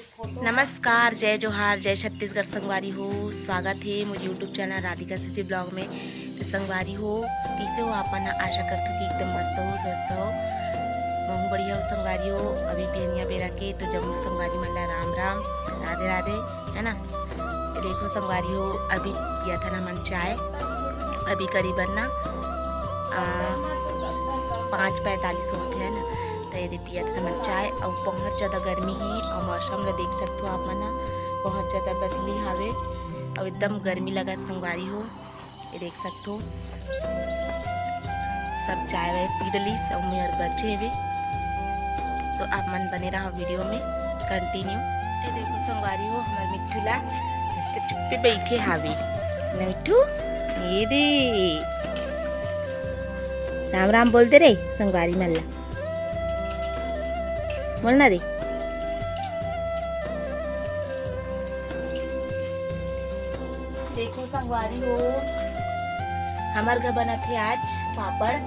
नमस्कार, जय जोहार, जय छत्तीसगढ़। संगवारी हो, स्वागत है मुझे YouTube channel Radhika city blog में। तो संगवारी हो, कैसे हो आप? आशा करती हूँ कि एकदम मस्त हो, स्वस्थ हो, बहुत बढ़िया हो। संगवारी हो, अभी पियनिया बेरा के तो जम्मू संगवारी मल्ला राम राम, राधे राधे, है ना। तो देखो संगवारी हो, अभी पिया था ना मन चाय, अभी करीबन ना 5:45 होते हैं ना। तो ये पिया था मन चाय और बहुत ज़्यादा गर्मी है और मौसम ला देख सकते हो आप मन, बहुत ज़्यादा बदली हावे और एकदम गर्मी लगा संगवारी हो। ये देख सकते हो सब चाय वाय पी डली सब में और बैठे हुए। तो आप मन बने रहो वीडियो में कंटिन्यू। ये देखो संगवारी हो, हमारे मिट्टू ला चुप्पे बैठे हावे ना। मिट्टू ये दे राम राम बोल दे रे संगवारी मल्ला, बोलना रे। देखो संगवारी हो, हमार घर बना थे आज पापड़,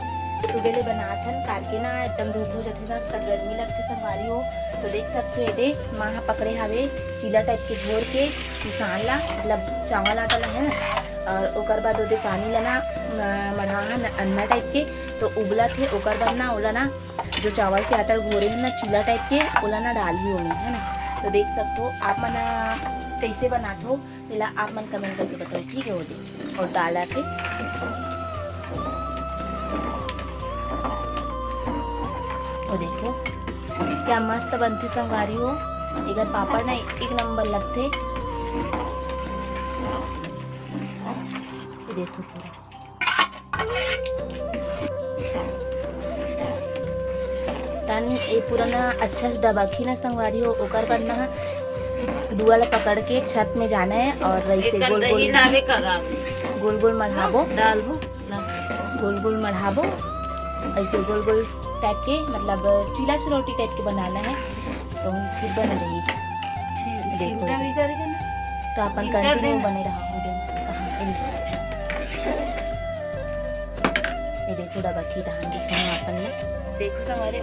सुबह ले बना थन कारके ना एकदम धूप हो जाती ना तब गर्मी लगती संगवारी हो। तो देख सकते हो ये माँ पकड़े हावे चीला टाइप के घोर के किसान ला, मतलब चावल आटा ला है ना, और ओकर बाद ओदे पानी लाना मढ़ा अन्ना टाइप के तो उबला थे। ओकर बाद ना ओला ना जो चावल के आटा घोरे हैं ना चीला टाइप के ओला ना डाली होंगे, है ना। तो देख सकते हो आप मन कैसे बनाते हो, इला आप मन कमेंट करके बताओ, ठीक है। वो दे और डाला थे और देखो क्या मस्त बनती संगवारी हो। इधर पापड़ ना एक नंबर लगते। देखो पूरा तानी ये पूरा ना अच्छा से दबाखी ना संगवारी हो। ओकर बाद ना दुआ ला पकड़ के छत में जाना है और ऐसे गोल गोल मढ़ाबो, डालबो गोल गोल मढ़ाबो, ऐसे गोल गोल टाइप के, मतलब चीला से रोटी टाइप के बनाना है। तो फिर बन रही देखो। तो अपन कंटिन्यू बने रहा। ये देखो दबाखी धान दिखाऊँ अपन ने। देखो संगवारी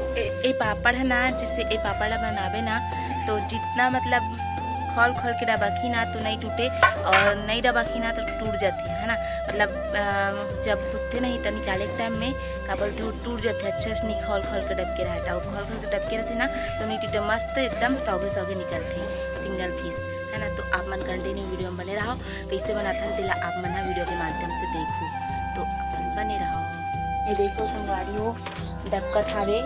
ये पापड़ है ना, जिससे ये पापड़ बनावे ना तो जितना मतलब खोल खोल के डबाखी ना तो नहीं टूटे और नहीं डबाखी ना तो टूट जाती है ना। मतलब जब सूखते नहीं तो निकाले के टाइम में का बोलते हो टूट जाते अच्छे से। नहीं खोल खोल के डबके रहता और खोल खोल के डबके रहते ना तो नहीं मस्त एकदम सौगे सौगे निकलते सिंगल पीस, है ना। तो आप मन कंटिन्यू वीडियो में बने रहो, कैसे बनाता है जिला आप मन वीडियो के माध्यम से देखो। तो अपन बने रहो। ये देखो संगवारी हो डबका थावे,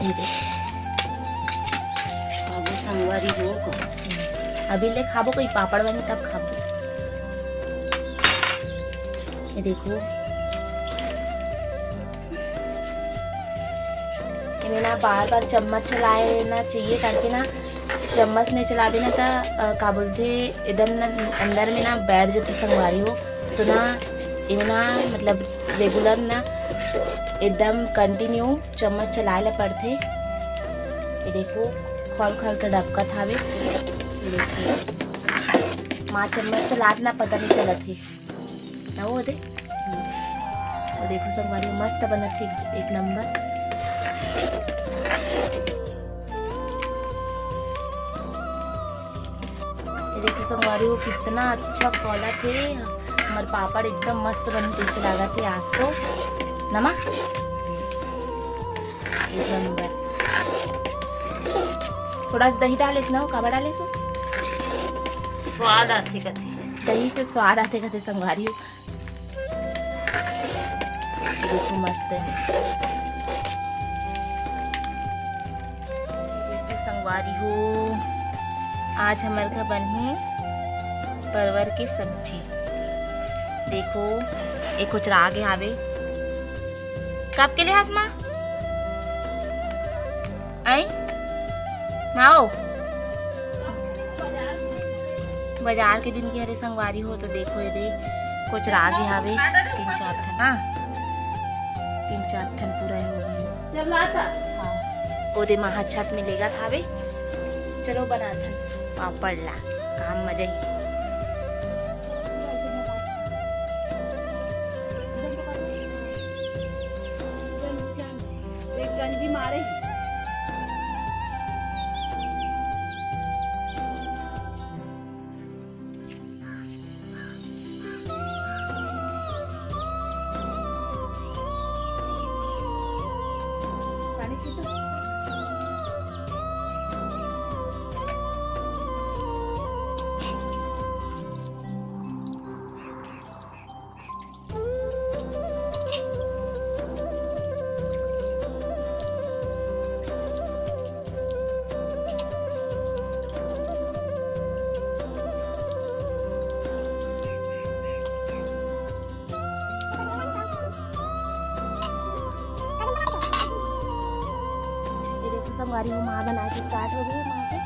ये देखो संगवारी हो अभी ले खाबो कोई पापड़ बनी तब खाबो। ये देखो इन्हें ना बार बार चम्मच चलाए ना चाहिए, ताकि ना चम्मच नहीं चलावे ना तो का बोलते एकदम ना अंदर में ना बैठ जाती संगवारी हो। तो ना इन्हें ना मतलब रेगुलर ना एकदम कंटिन्यू चम्मच चलाए ला पड़ते। ये देखो खोल खोल के डबका थावे, माँ चम्मच चलात ना पता नहीं चलत थे ना वो दे। तो देखो संगवारी मस्त बनत थे एक नंबर। ये देखो संगवारी वो कितना अच्छा खोला थे। हमारे पापड़ एकदम मस्त बन कैसे लगा थे आज तो नमा एक नंबर। थोड़ा सा दही डाले ना, काबा डाले सो स्वाद आते कथे, दही से स्वाद आते कथे संगवारी हो। देखो मस्त है संगवारी हो। आज हमारे घर बनी परवर की सब्जी। देखो एक कुछ रागे आवे कब के लिए हसमा आई नाओ बाजार के दिन की हरे संगवारी हो। तो देखो ये दे कुछ रागे हावे 3-4 ठन, हाँ 3-4 ठन पूरा हो। हाँ ओदे महा छत में लेगा थावे। चलो बना थन पापड़ ला काम मजा ही। संगवारी हो माँ बना के स्टार्ट हो गई माँ के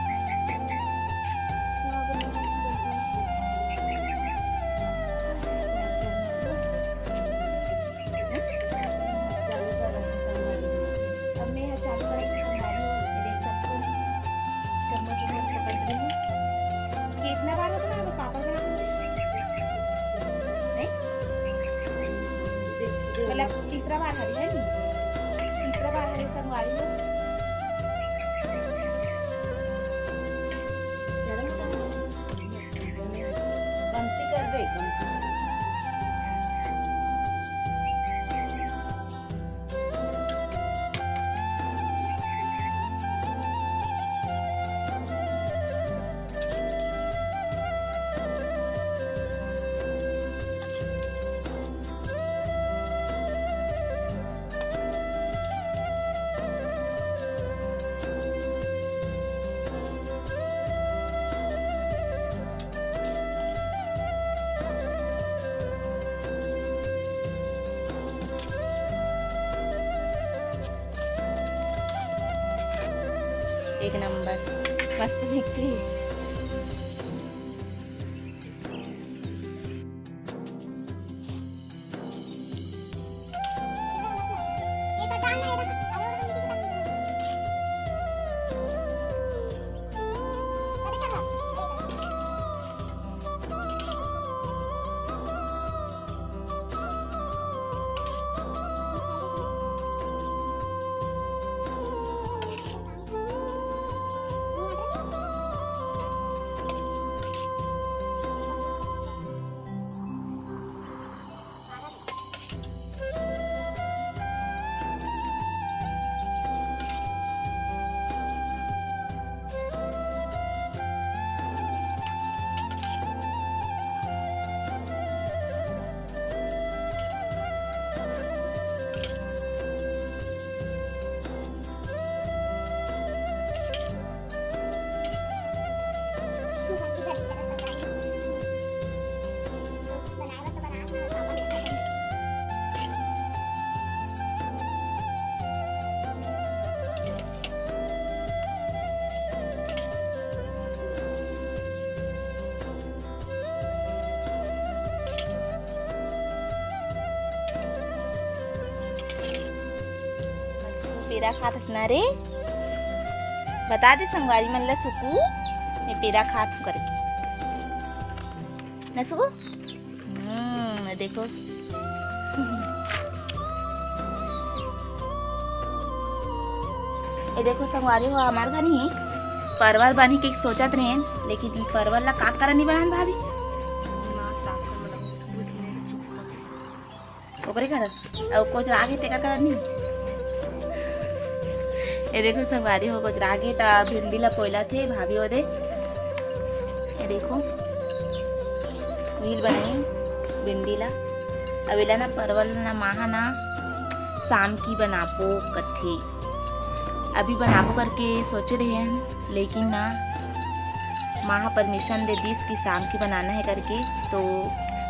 अब मैं चालू करेंगे संगवारी हो देख सकते हो चम्मच पकड़ रही हूँ। कितना बार होता है पापा का मतलब तीसरा बार हरी है नी तीसरा बार हरी संगवारी हो बंसी कर दे एक नंबर मस्त दिखती है। पेरा खात असणार रे बता दे संगवारी मन ला सुकू मैं पेरा खात हूँ करके न सुकू देखो ये देखो संगवारी हो हमारे घर ही परवल बनी के सोचत रहे लेकिन परवल ला का करा नहीं बनान भाभी ओकरे घर और कुछ आगे ते का करनी ये देखो संगवारी हो कुछ आगे ता भिंडी ला पोइला थे भाभी ओदे ये देखो नील बनाई भिंडी ला अवेला ना परवल ना माहा ना शाम की बनापो कथे अभी बनापो करके सोच रहे हैं लेकिन ना माहा परमिशन दे दी कि शाम की बनाना है करके तो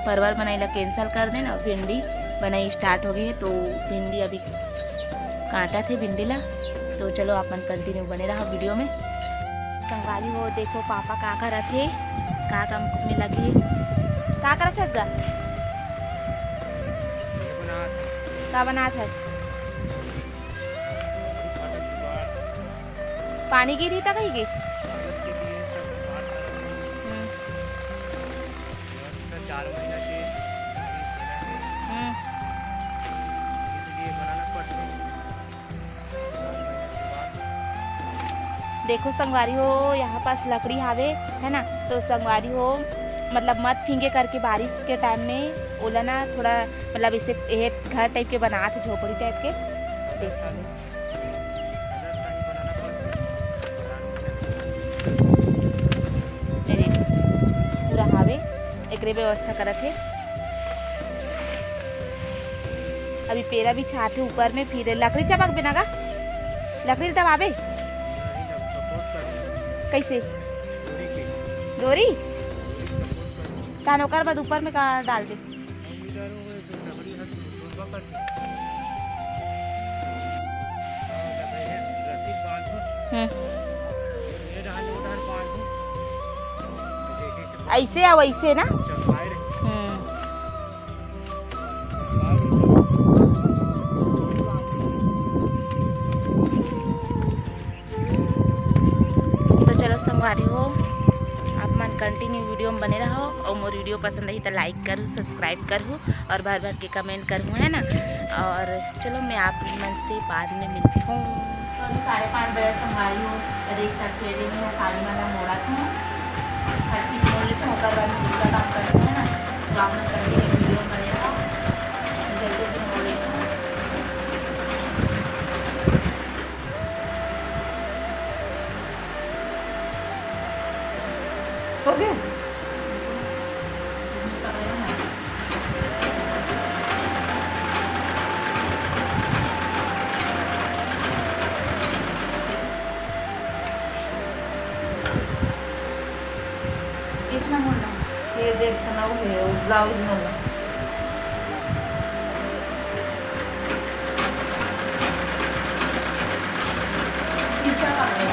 परवल बनाई ला कैंसिल कर देना भिंडी बनाई स्टार्ट हो गई तो भिंडी अभी काटा थे भिंडी ला तो चलो अपन कंटिन्यू बने रहा वीडियो में। संगवारी हो देखो पापा का करा थे का काम में लगे का करा थे का बना था पानी गिरी था कहीं के देखो संगवारी हो यहाँ पास लकड़ी हावे है ना तो संगवारी हो मतलब मत फींगे करके बारिश के टाइम में ओला ना थोड़ा मतलब इसे घर टाइप के बना थे झोपड़ी टाइप के पूरा हावे एक व्यवस्था करत है अभी पेरा भी छाते ऊपर में फिर लकड़ी चपक बिना का लकड़ी तब आवे कैसे डोरी कानोकर बाद ऊपर में का डाल दे ऐसे या वैसे ना। तो चलो संगवारी हो, आप मन कंटिन्यू वीडियो में बने रहो और मोर वीडियो पसंद आई तो लाइक करूँ, सब्सक्राइब करूँ और बार बार के कमेंट करूँ, है ना। और चलो मैं आप मन से बाद में मिलती हूँ। तो अभी 5:30 बजे संगवारी हो, देख सकते हैं साड़ी वाला मोड़ा था, हर चीज़ मोड़ लेते हैं, उसका बाद दूसरा काम करते हैं ना। तो आप लोग कंटिन्यू वीडियो में बने रहो, जल्दी जल्दी मोड़ लेते हैं। हो गया कितना मोड़ना ये देख सुनाओ है ब्लाउज मोड़ना पीछा का है।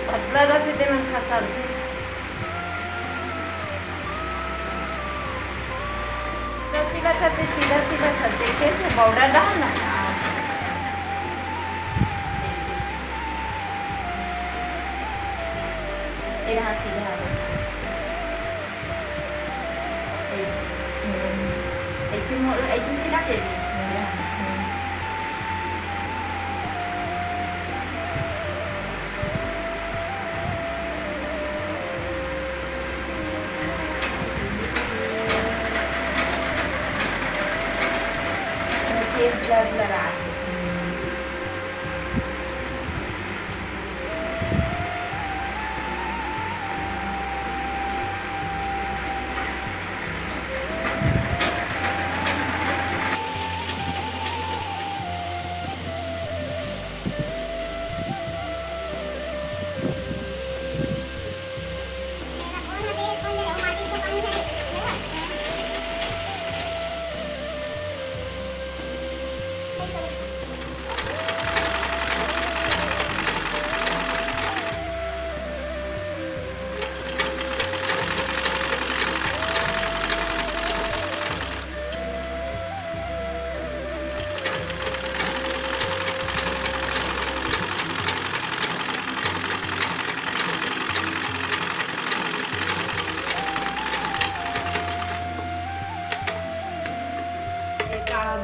पतला रखते मन खाता तो सीधा खाते कैसे पाउडर डालना ऐसे सिला दे ब्लड लगा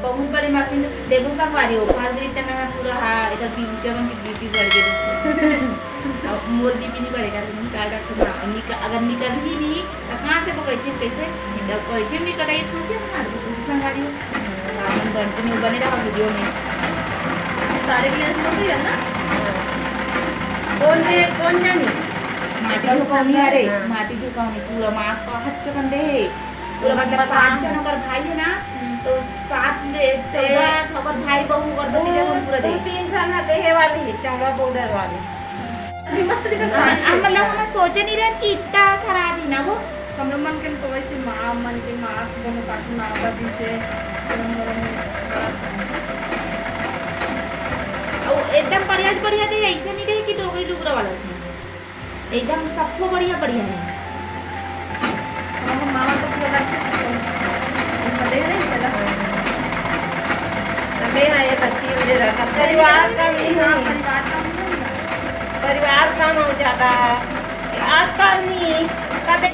बहुत बड़ी मशीन देखो संगवारी हो फाल गई तना पूरा हा इधर बीपी में बीपी बढ़ गई अब मोर बीपी नहीं बढ़ेगा तो निकाल रखना अगर निकल ही नहीं तो कहां से पकड़ कैसे निकल कोई चीज नहीं कटाई तो से मार दो संगवारी हो हम कंटिन्यू बने रहा वीडियो में सारे क्लास हो गई है ना कौन जानी माटी झुकानी अरे माटी झुकानी पूरा मां का हाथ चकंदे पूरा मतलब 5 जन अगर भाई है ना तो 7-14 ठोकर भाई बहू कर दो हम पूरा दे 3 साल ना देहे वाली है चौड़ा पाउडर वाली अभी मस्त दिखा मतलब हम सोचे नहीं रहे कि इतना सारा आज ना वो हम लोग मन के तो वैसे मां मन के मां दोनों काटी मां का दिन से और एकदम बढ़िया दे ऐसे नहीं रहे कि डोगरी लुगरा वाला थी एकदम सबको बढ़िया है हम मामा को खेला देख रहे हैं चला अबे आए बच्ची मुझे रखा परिवार का भी हां परिवार का हो जाता आजकल नहीं कदे